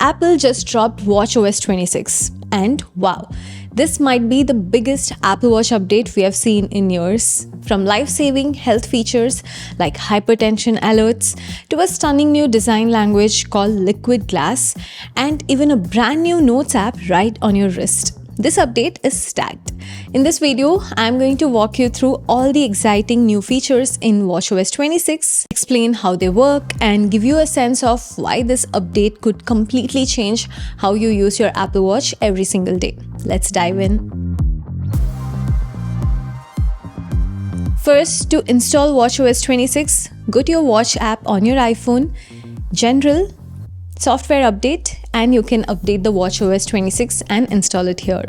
Apple just dropped watchOS 26, and wow, this might be the biggest Apple Watch update we have seen in years. From life-saving health features like hypertension alerts to a stunning new design language called Liquid Glass, and even a brand new Notes app right on your wrist. This update is stacked. In this video, I'm going to walk you through all the exciting new features in watchOS 26, explain how they work, and give you a sense of why this update could completely change how you use your Apple Watch every single day. Let's dive in. First, to install watchOS 26, go to your Watch app on your iPhone, General, Software Update, and you can update the watchOS 26 and install it here.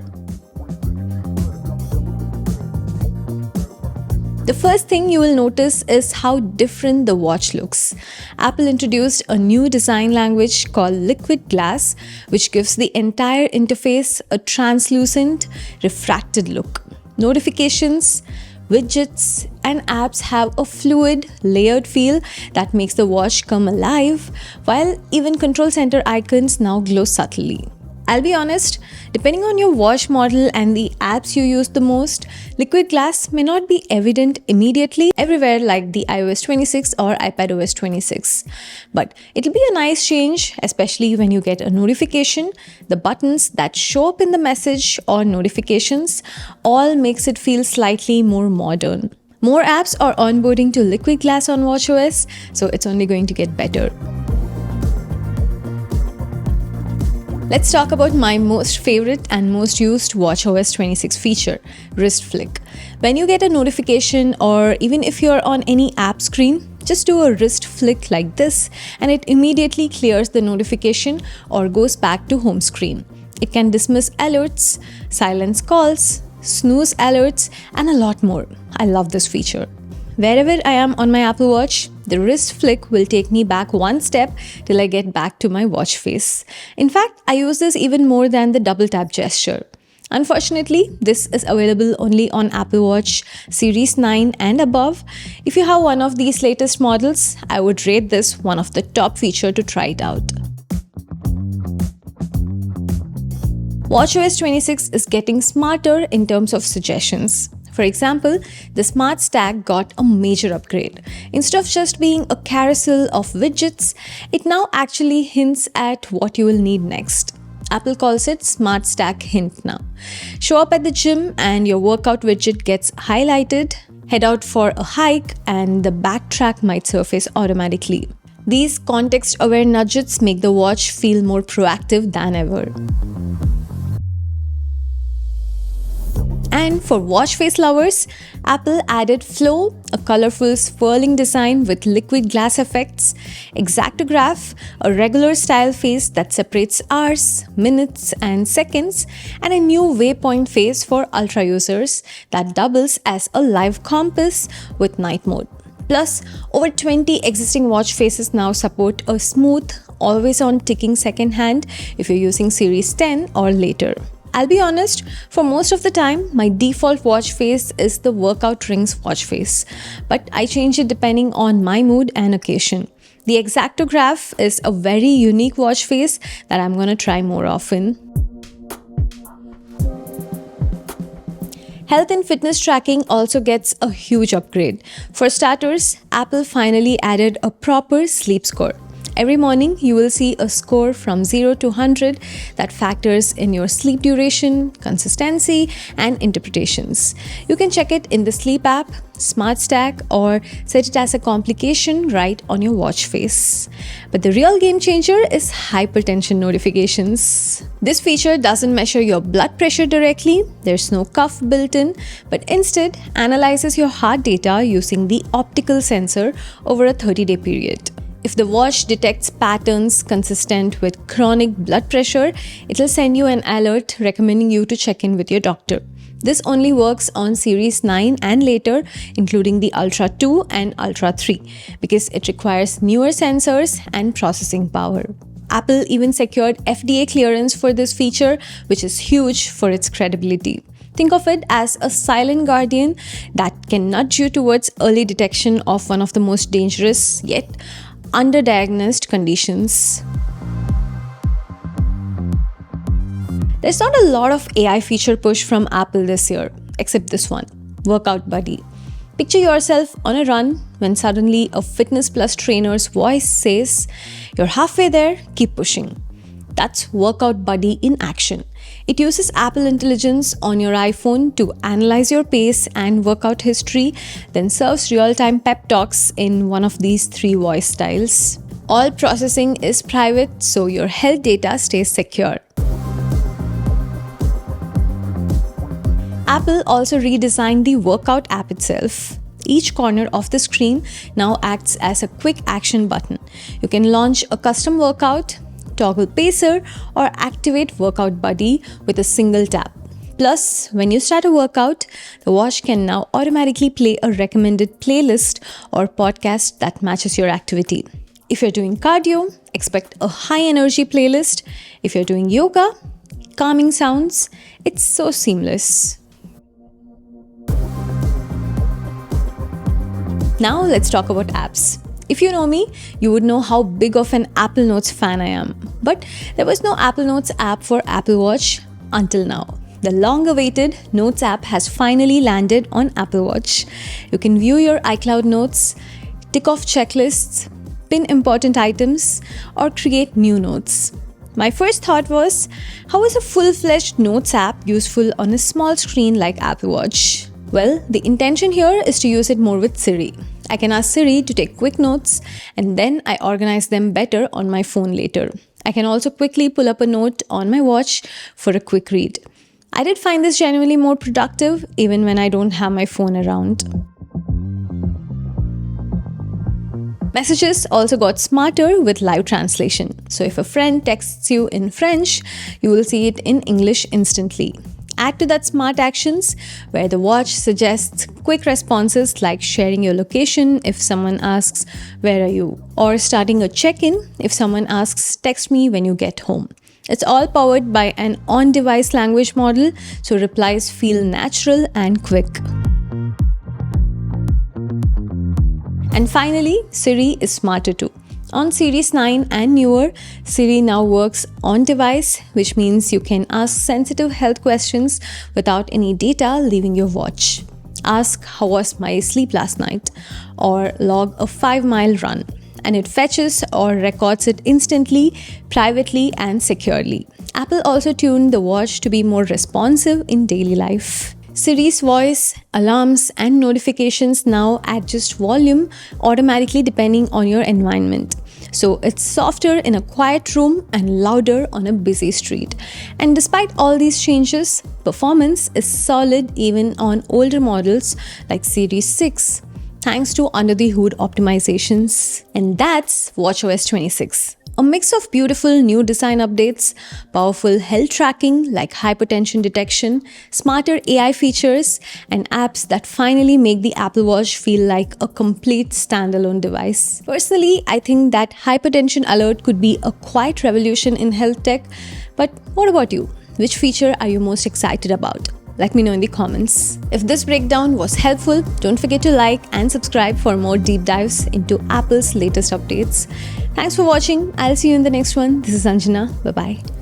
The first thing you will notice is how different the watch looks. Apple introduced a new design language called Liquid Glass, which gives the entire interface a translucent, refracted look. Notifications, widgets, and apps have a fluid, layered feel that makes the watch come alive, while even control center icons now glow subtly. I'll be honest, depending on your watch model and the apps you use the most, Liquid Glass may not be evident immediately everywhere like the iOS 26 or iPadOS 26. But it'll be a nice change, especially when you get a notification. The buttons that show up in the message or notifications all makes it feel slightly more modern. More apps are onboarding to Liquid Glass on watchOS, so it's only going to get better. Let's talk about my most favorite and most used watchOS 26 feature, wrist flick. When you get a notification or even if you're on any app screen, just do a wrist flick like this and it immediately clears the notification or goes back to home screen. It can dismiss alerts, silence calls, snooze alerts, and a lot more. I love this feature. Wherever I am on my Apple Watch, the wrist flick will take me back one step till I get back to my watch face. In fact, I use this even more than the double tap gesture. Unfortunately, this is available only on Apple Watch Series 9 and above. If you have one of these latest models, I would rate this one of the top features to try it out. watchOS 26 is getting smarter in terms of suggestions. For example, the Smart Stack got a major upgrade. Instead of just being a carousel of widgets, it now actually hints at what you will need next. Apple calls it Smart Stack Hint now. Show up at the gym and your workout widget gets highlighted. Head out for a hike and the backtrack might surface automatically. These context-aware nudges make the watch feel more proactive than ever. And for watch face lovers, Apple added Flow, a colorful swirling design with liquid glass effects, Exactograph, a regular style face that separates hours, minutes, and seconds, and a new Waypoint face for ultra users that doubles as a live compass with night mode. Plus, over 20 existing watch faces now support a smooth, always-on ticking second hand if you're using Series 10 or later. I'll be honest, for most of the time, my default watch face is the workout rings watch face, but I change it depending on my mood and occasion. The Exactograph is a very unique watch face that I'm going to try more often. Health and fitness tracking also gets a huge upgrade. For starters, Apple finally added a proper sleep score. Every morning, you will see a score from 0 to 100 that factors in your sleep duration, consistency, and interpretations. You can check it in the Sleep app, Smart Stack, or set it as a complication right on your watch face. But the real game changer is hypertension notifications. This feature doesn't measure your blood pressure directly, there's no cuff built in, but instead analyzes your heart data using the optical sensor over a 30-day period. If the watch detects patterns consistent with chronic blood pressure, it'll send you an alert recommending you to check in with your doctor. This only works on Series 9 and later, including the Ultra 2 and Ultra 3, because it requires newer sensors and processing power. Apple even secured FDA clearance for this feature, which is huge for its credibility. Think of it as a silent guardian that can nudge you towards early detection of one of the most dangerous yet underdiagnosed conditions. There's not a lot of AI feature push from Apple this year, except this one, Workout Buddy. Picture yourself on a run when suddenly a Fitness Plus trainer's voice says, "You're halfway there, keep pushing." That's Workout Buddy in action. It uses Apple Intelligence on your iPhone to analyze your pace and workout history, then serves real-time pep talks in one of these 3 voice styles. All processing is private, so your health data stays secure. Apple also redesigned the workout app itself. Each corner of the screen now acts as a quick action button. You can launch a custom workout, toggle pacer, or activate Workout Buddy with a single tap. Plus, when you start a workout, the watch can now automatically play a recommended playlist or podcast that matches your activity. If you're doing cardio, expect a high energy playlist. If you're doing yoga, calming sounds. It's so seamless. Now let's talk about apps. If you know me, you would know how big of an Apple Notes fan I am. But there was no Apple Notes app for Apple Watch until now. The long-awaited Notes app has finally landed on Apple Watch. You can view your iCloud notes, tick off checklists, pin important items, or create new notes. My first thought was, how is a full-fledged Notes app useful on a small screen like Apple Watch? Well, the intention here is to use it more with Siri. I can ask Siri to take quick notes, and then I organize them better on my phone later. I can also quickly pull up a note on my watch for a quick read. I did find this genuinely more productive even when I don't have my phone around. Messages also got smarter with live translation. So if a friend texts you in French, you will see it in English instantly. Add to that smart actions, where the watch suggests quick responses like sharing your location if someone asks, "Where are you?" or starting a check-in if someone asks, "Text me when you get home." It's all powered by an on-device language model, so replies feel natural and quick. And finally, Siri is smarter too. On Series 9 and newer, Siri now works on device, which means you can ask sensitive health questions without any data leaving your watch. Ask, "How was my sleep last night?" or log a 5-mile run, and it fetches or records it instantly, privately, and securely. Apple also tuned the watch to be more responsive in daily life. Siri's voice, alarms, and notifications now adjust volume automatically depending on your environment. So it's softer in a quiet room and louder on a busy street. And despite all these changes, performance is solid even on older models like Series 6, thanks to under-the-hood optimizations. And that's watchOS 26. A mix of beautiful new design updates, powerful health tracking like hypertension detection, smarter AI features, and apps that finally make the Apple Watch feel like a complete standalone device. Personally, I think that hypertension alert could be a quiet revolution in health tech. But what about you? Which feature are you most excited about? Let me know in the comments. If this breakdown was helpful, don't forget to like and subscribe for more deep dives into Apple's latest updates. Thanks for watching. I'll see you in the next one. This is Anjana. Bye-bye.